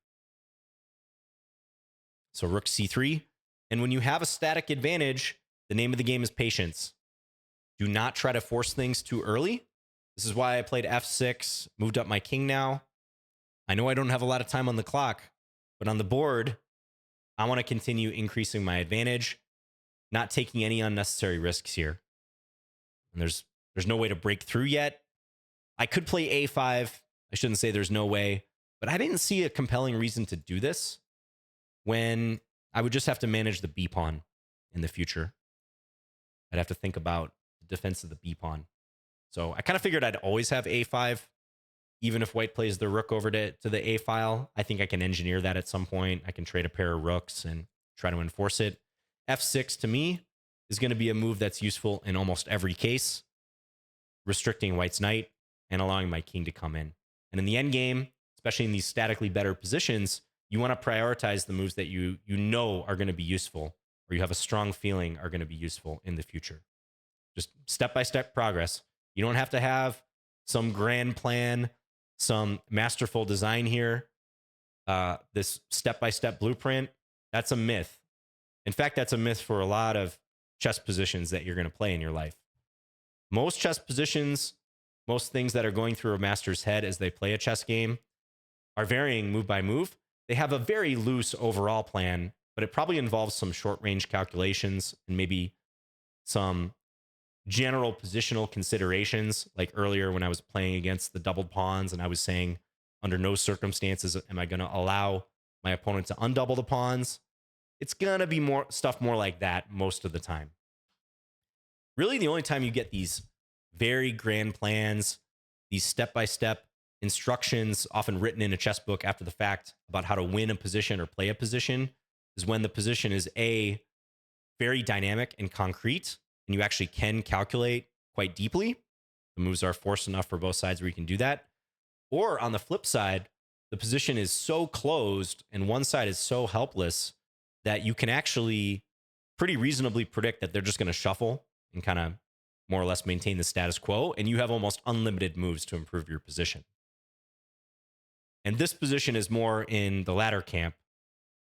So rook c3. And when you have a static advantage, the name of the game is patience. Do not try to force things too early. This is why I played f6, moved up my king now. I know I don't have a lot of time on the clock, but on the board, I want to continue increasing my advantage, not taking any unnecessary risks here. And there's no way to break through yet. I could play a5. I shouldn't say there's no way, but I didn't see a compelling reason to do this when I would just have to manage the b pawn in the future. I'd have to think about the defense of the b pawn. So I kind of figured I'd always have a5. Even if white plays the rook over to the a file, I think I can engineer that at some point. I can trade a pair of rooks and try to enforce it. f6 to me is going to be a move that's useful in almost every case, restricting white's knight and allowing my king to come in. And in the endgame, especially in these statically better positions, you want to prioritize the moves that you know are going to be useful, or you have a strong feeling are going to be useful in the future. Just step-by-step progress. You don't have to have some grand plan, some masterful design here. This step-by-step blueprint, that's a myth. In fact, that's a myth for a lot of chess positions that you're going to play in your life. Most chess positions, most things that are going through a master's head as they play a chess game are varying move by move. they have a very loose overall plan, but it probably involves some short range calculations and maybe some general positional considerations. Like earlier when I was playing against the doubled pawns and I was saying, under no circumstances am I going to allow my opponent to undouble the pawns. It's going to be more stuff more like that most of the time. Really, the only time you get these very grand plans, these step-by-step instructions, often written in a chess book after the fact, about how to win a position or play a position, is when the position is very dynamic and concrete, and you actually can calculate quite deeply. The moves are forced enough for both sides where you can do that. Or on the flip side, the position is so closed and one side is so helpless that you can actually pretty reasonably predict that they're just going to shuffle and kind of more or less maintain the status quo, and you have almost unlimited moves to improve your position. And this position is more in the latter camp,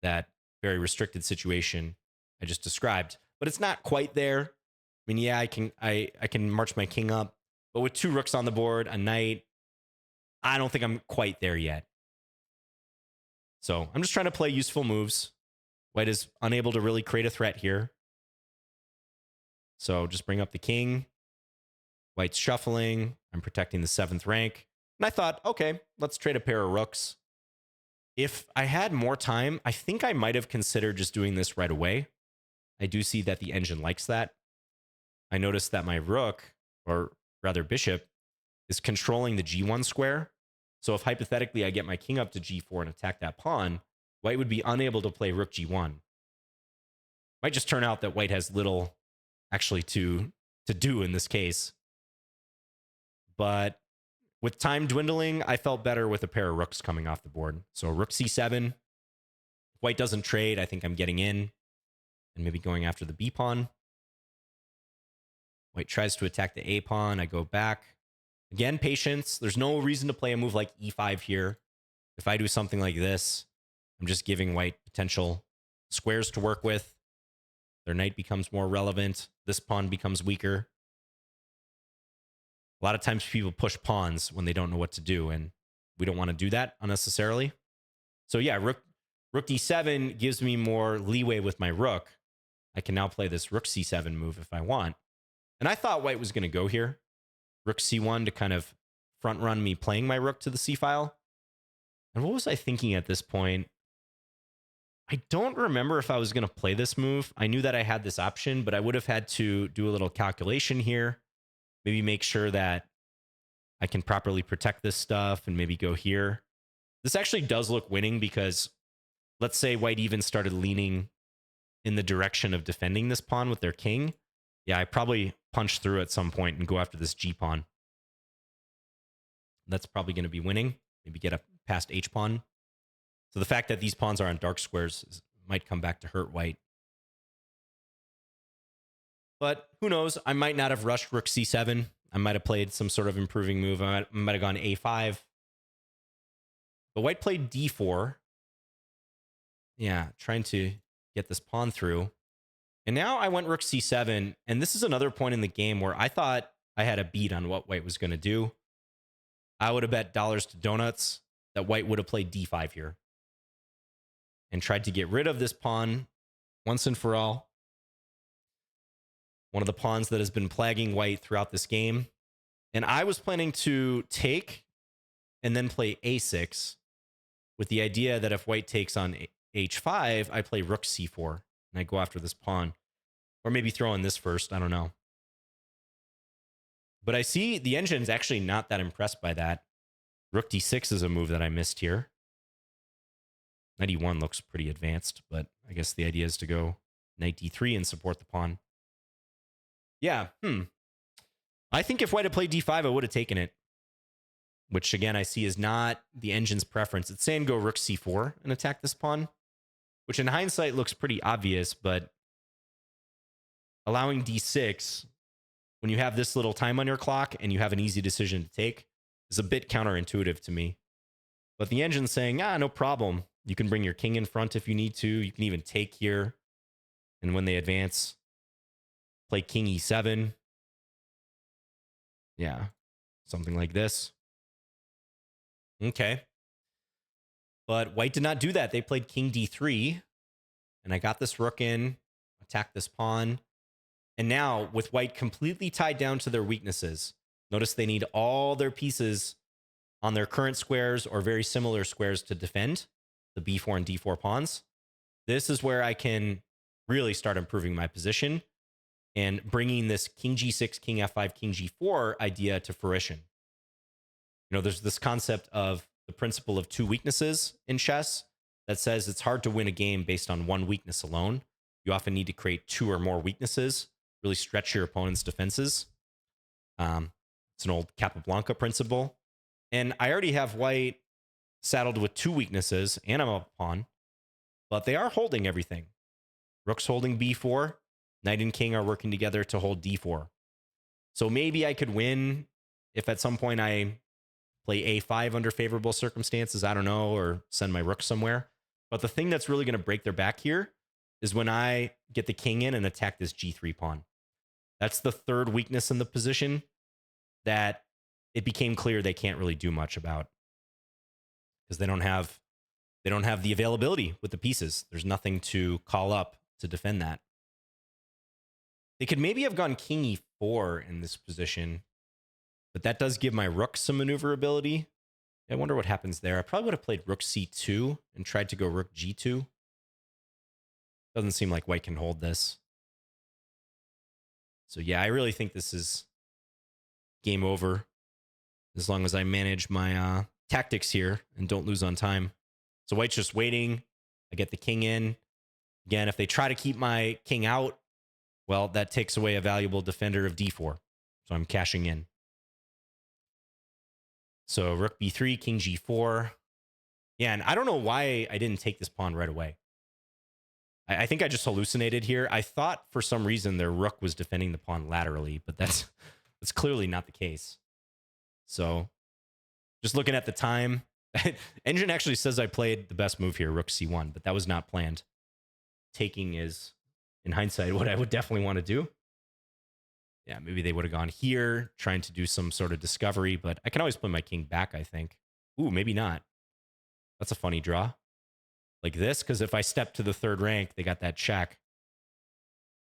that very restricted situation I just described, but it's not quite there. I mean, yeah, I can march my king up, but with 2 rooks on the board, a knight, I don't think I'm quite there yet. So I'm just trying to play useful moves. White is unable to really create a threat here. So just bring up the king. White's shuffling. I'm protecting the 7th rank. And I thought, okay, let's trade a pair of rooks. If I had more time, I think I might have considered just doing this right away. I do see that the engine likes that. I noticed that my rook, or rather bishop, is controlling the g1 square. So if hypothetically I get my king up to g4 and attack that pawn, white would be unable to play rook g1. Might just turn out that white has little actually to do in this case. But with time dwindling, I felt better with a pair of rooks coming off the board. So rook c7. If white doesn't trade, I think I'm getting in and maybe going after the b pawn. White tries to attack the a pawn. I go back. Again, patience. There's no reason to play a move like e5 here. If I do something like this, I'm just giving white potential squares to work with. Their knight becomes more relevant. This pawn becomes weaker. A lot of times people push pawns when they don't know what to do, and we don't want to do that unnecessarily. So yeah, rook d7 gives me more leeway with my rook. I can now play this rook c7 move if I want. And I thought white was going to go here. Rook c1 to kind of front run me playing my rook to the c file. And what was I thinking at this point? I don't remember if I was going to play this move. I knew that I had this option, but I would have had to do a little calculation here. Maybe make sure that I can properly protect this stuff and maybe go here. This actually does look winning because let's say white even started leaning in the direction of defending this pawn with their king. Yeah, I probably punch through at some point and go after this g pawn. That's probably going to be winning. Maybe get up past h pawn. So the fact that these pawns are on dark squares might come back to hurt white. But who knows? I might not have rushed rook c7. I might have played some sort of improving move. I might have gone a5. But white played d4. Yeah, trying to get this pawn through. And now I went rook c7. And this is another point in the game where I thought I had a beat on what white was going to do. I would have bet dollars to donuts that white would have played d5 here and tried to get rid of this pawn once and for all. One of the pawns that has been plaguing white throughout this game. And I was planning to take and then play a6 with the idea that if white takes on h5, I play rook c4 and I go after this pawn. Or maybe throw in this first. I don't know. But I see the engine is actually not that impressed by that. Rook d6 is a move that I missed here. Knight e1 looks pretty advanced, but I guess the idea is to go knight d3 and support the pawn. Yeah, I think if white had played d5, I would have taken it. Which, again, I see is not the engine's preference. It's saying go rook c4 and attack this pawn, which in hindsight looks pretty obvious, but allowing d6, when you have this little time on your clock and you have an easy decision to take, is a bit counterintuitive to me. But the engine's saying, no problem. You can bring your king in front if you need to. You can even take here. And when they advance, play king e7. Yeah, something like this. Okay. But white did not do that. They played king d3, and I got this rook in, attack this pawn. And now, with white completely tied down to their weaknesses, notice they need all their pieces on their current squares or very similar squares to defend the b4 and d4 pawns. This is where I can really start improving my position and bringing this king g6, king f5, king g4 idea to fruition. You know, there's this concept of the principle of two weaknesses in chess that says it's hard to win a game based on one weakness alone. You often need to create two or more weaknesses, really stretch your opponent's defenses. It's an old Capablanca principle. And I already have white saddled with two weaknesses, and I'm a pawn, but they are holding everything. Rook's holding b4. Knight and king are working together to hold d4. So maybe I could win if at some point I play a5 under favorable circumstances, I don't know, or send my rook somewhere. But the thing that's really going to break their back here is when I get the king in and attack this g3 pawn. That's the third weakness in the position that it became clear they can't really do much about, because they don't have the availability with the pieces. There's nothing to call up to defend that. They could maybe have gone king e4 in this position, but that does give my rook some maneuverability. I wonder what happens there. I probably would have played rook c2 and tried to go rook g2. Doesn't seem like white can hold this. So yeah, I really think this is game over as long as I manage my tactics here and don't lose on time. So white's just waiting. I get the king in. Again, if they try to keep my king out, well, that takes away a valuable defender of d4. So I'm cashing in. So rook b3, king g4. Yeah, and I don't know why I didn't take this pawn right away. I think I just hallucinated here. I thought for some reason their rook was defending the pawn laterally, but that's clearly not the case. So just looking at the time, Engine actually says I played the best move here, rook c1, but that was not planned. Taking is, in hindsight, what I would definitely want to do. Yeah, maybe they would have gone here, trying to do some sort of discovery, but I can always play my king back, I think. Ooh, maybe not. That's a funny draw. Like this, because if I step to the third rank, they got that check.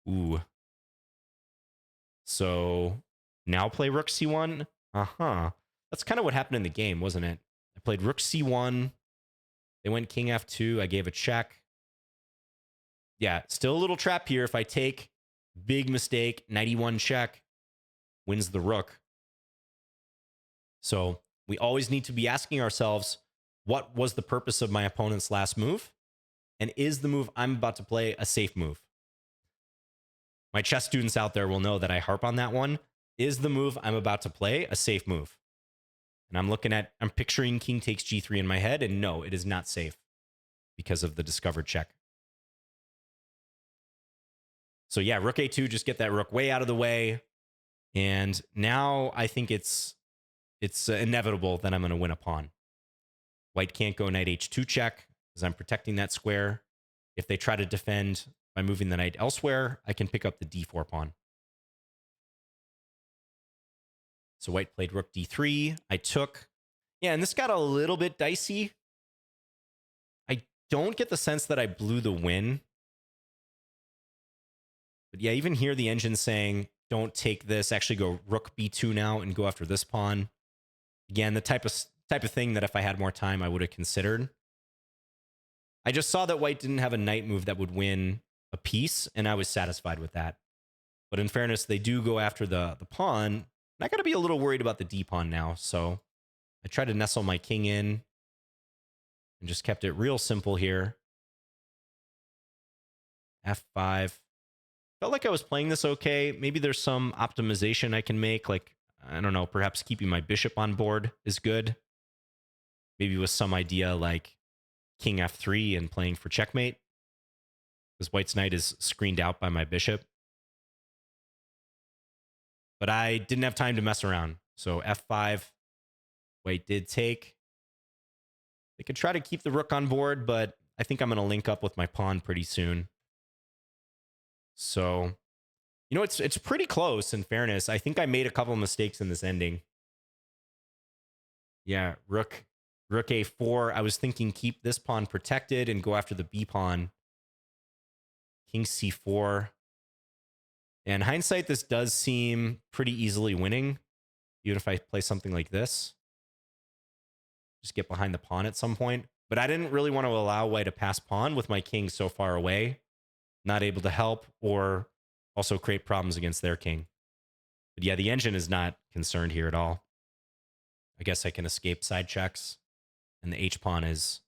Ooh. So now play rook c1? Uh-huh. That's kind of what happened in the game, wasn't it? I played rook c1. They went king f2. I gave a check. Yeah, still a little trap here. If I take, big mistake, 91 check, wins the rook. So we always need to be asking ourselves, what was the purpose of my opponent's last move? And is the move I'm about to play a safe move? My chess students out there will know that I harp on that one. Is the move I'm about to play a safe move? And I'm picturing king takes g3 in my head, and no, it is not safe because of the discovered check. So yeah, rook a2, just get that rook way out of the way. And now I think it's inevitable that I'm going to win a pawn. White can't go knight h2 check because I'm protecting that square. If they try to defend by moving the knight elsewhere, I can pick up the d4 pawn. So white played rook d3. I took. Yeah, and this got a little bit dicey. I don't get the sense that I blew the win. But yeah, even here the engine's saying, don't take this. Actually go rook b2 now and go after this pawn. Again, the type of thing that if I had more time, I would have considered. I just saw that white didn't have a knight move that would win a piece, and I was satisfied with that. But in fairness, they do go after the pawn. And I got to be a little worried about the d pawn now. So I tried to nestle my king in and just kept it real simple here. f5. Felt like I was playing this okay. Maybe there's some optimization I can make. Like, I don't know, perhaps keeping my bishop on board is good. Maybe with some idea like king f3 and playing for checkmate, because white's knight is screened out by my bishop. But I didn't have time to mess around. So f5, white did take. They could try to keep the rook on board, but I think I'm going to link up with my pawn pretty soon. So, you know, it's pretty close in fairness. I think I made a couple of mistakes in this ending. Yeah, rook Rook a4. I was thinking keep this pawn protected and go after the b pawn. King c4. And hindsight, this does seem pretty easily winning, even if I play something like this. Just get behind the pawn at some point. But I didn't really want to allow white to pass pawn with my king so far away, not able to help or also create problems against their king. But yeah, the engine is not concerned here at all. I guess I can escape side checks, and the h pawn is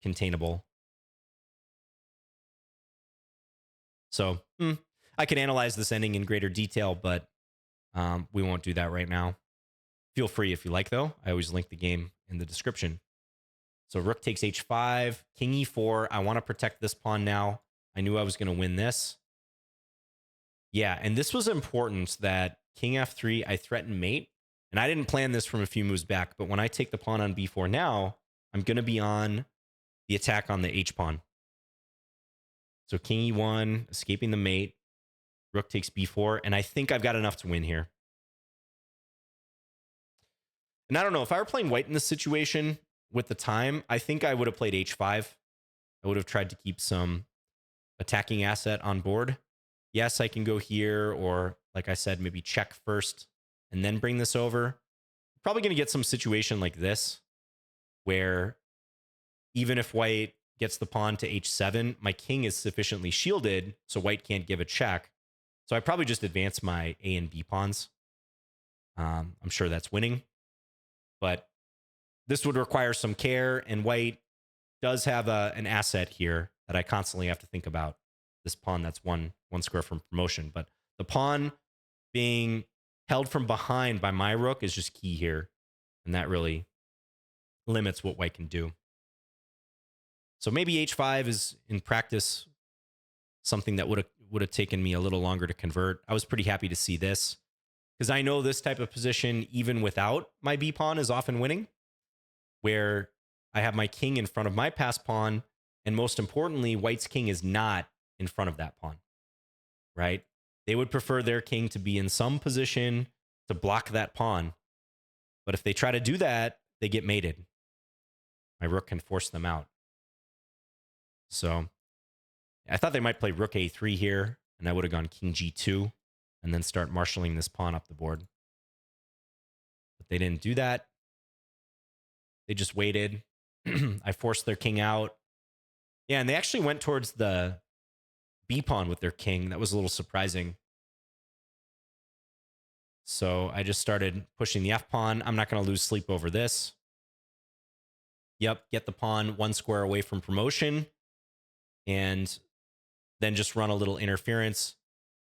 containable. So I can analyze this ending in greater detail, but we won't do that right now. Feel free if you like, though. I always link the game in the description. So rook takes h5, king e4. I want to protect this pawn now. I knew I was going to win this. Yeah, and this was important that king f3, I threaten mate. And I didn't plan this from a few moves back, but when I take the pawn on b4 now, I'm going to be on the attack on the h pawn. So king e1, escaping the mate. Rook takes b4, and I think I've got enough to win here. And I don't know, if I were playing white in this situation with the time, I think I would have played h5. I would have tried to keep some attacking asset on board. Yes, I can go here, or like I said, maybe check first and then bring this over. Probably going to get some situation like this, where even if white gets the pawn to h7, my king is sufficiently shielded, so white can't give a check. So I probably just advance my a and b pawns. I'm sure that's winning. But this would require some care, and white does have an asset here that I constantly have to think about. This pawn that's one square from promotion. But the pawn being held from behind by my rook is just key here, and that really limits what white can do. So maybe h5 is, in practice, something that would have taken me a little longer to convert. I was pretty happy to see this, because I know this type of position, even without my b pawn, is often winning, where I have my king in front of my pass pawn, and most importantly, white's king is not in front of that pawn, right? They would prefer their king to be in some position to block that pawn. But if they try to do that, they get mated. My rook can force them out. So I thought they might play rook a3 here, and I would have gone king g2 and then start marshalling this pawn up the board. But they didn't do that. They just waited. I forced their king out. Yeah, and they actually went towards the b pawn with their king. That was a little surprising. So I just started pushing the f pawn. I'm not going to lose sleep over this. Yep, get the pawn one square away from promotion, and then just run a little interference.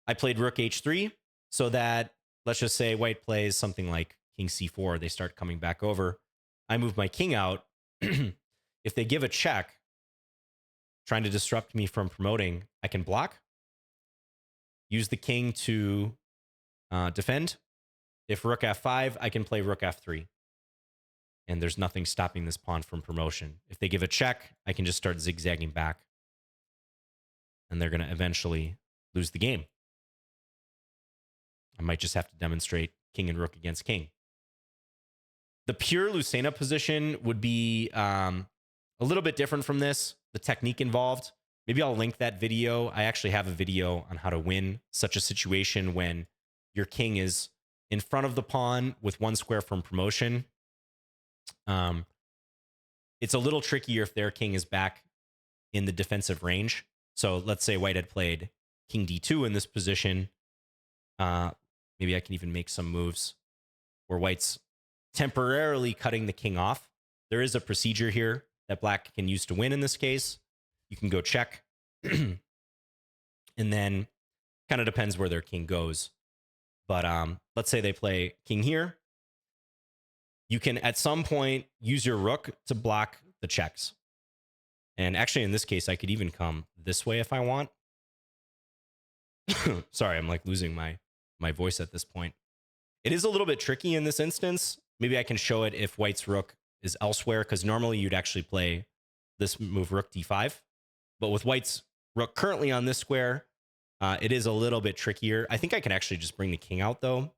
I played rook h3 so that, let's just say white plays something like king c4. They start coming back over. I move my king out. If they give a check, trying to disrupt me from promoting, I can block, use the king to defend. If rook f5, I can play rook f3. And there's nothing stopping this pawn from promotion. If they give a check, I can just start zigzagging back. And they're going to eventually lose the game. I might just have to demonstrate king and rook against king. The pure Lucena position would be a little bit different from this. The technique involved. Maybe I'll link that video. I actually have a video on how to win such a situation when your king is in front of the pawn with one square from promotion. It's a little trickier if their king is back in the defensive range. So let's say white had played king d2 in this position. Maybe I can even make some moves where white's temporarily cutting the king off. There is a procedure here that black can use to win in this case. You can go check. And then kind of depends where their king goes. But let's say they play king here. You can, at some point, use your rook to block the checks. And actually, in this case, I could even come this way if I want. Sorry, I'm like losing my voice at this point. It is a little bit tricky in this instance. Maybe I can show it if white's rook is elsewhere, because normally you'd actually play this move rook d5. But with white's rook currently on this square, it is a little bit trickier. I think I can actually just bring the king out, though,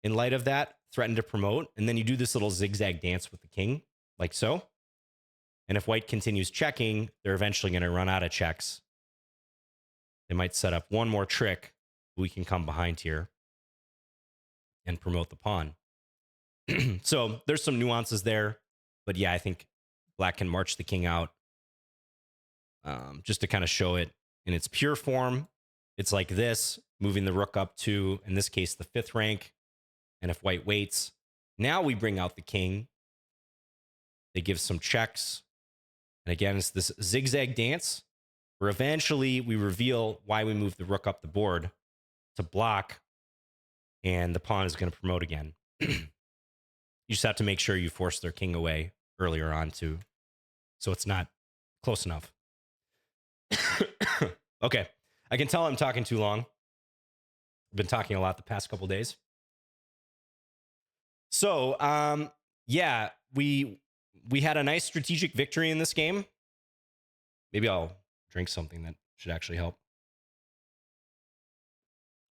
in light of that, threaten to promote, and then you do this little zigzag dance with the king. like so. And if white continues checking, they're eventually going to run out of checks. They might set up one more trick. We can come behind here and promote the pawn. So there's some nuances there. But yeah, I think black can march the king out just to kind of show it in its pure form. It's like this, moving the rook up to, in this case, the 5th rank. And if white waits, now we bring out the king. They give some checks. And again, it's this zigzag dance where eventually we reveal why we move the rook up the board to block, and the pawn is going to promote again. You just have to make sure you force their king away earlier on too, so it's not close enough. Okay, I can tell I'm talking too long. I've been talking a lot the past couple days. So, yeah, we had a nice strategic victory in this game. Maybe I'll drink something that should actually help.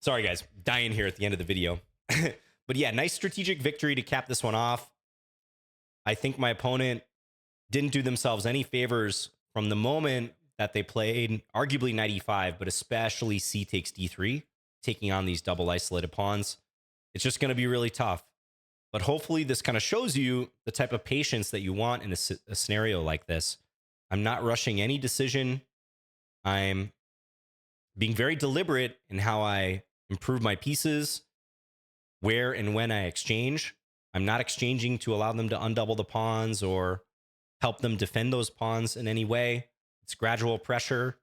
Sorry, guys, dying here at the end of the video. But yeah, nice strategic victory to cap this one off. I think my opponent didn't do themselves any favors from the moment that they played arguably knight e5, but especially c takes d3, taking on these double isolated pawns. It's just going to be really tough. But hopefully this kind of shows you the type of patience that you want in a scenario like this. I'm not rushing any decision. I'm being very deliberate in how I improve my pieces, where and when I exchange. I'm not exchanging to allow them to undouble the pawns or help them defend those pawns in any way. It's gradual pressure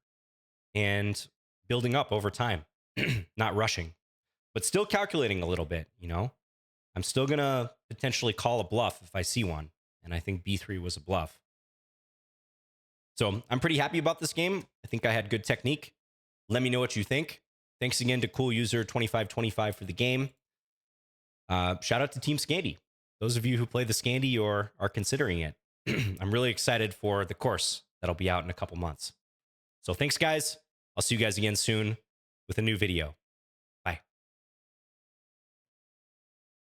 and building up over time, not rushing, but still calculating a little bit, you know? I'm still going to potentially call a bluff if I see one. And I think b3 was a bluff. So I'm pretty happy about this game. I think I had good technique. Let me know what you think. Thanks again to CoolUser2525 for the game. Shout out to Team Scandi. Those of you who play the Scandi or are considering it. I'm really excited for the course that'll be out in a couple months. So thanks, guys. I'll see you guys again soon with a new video.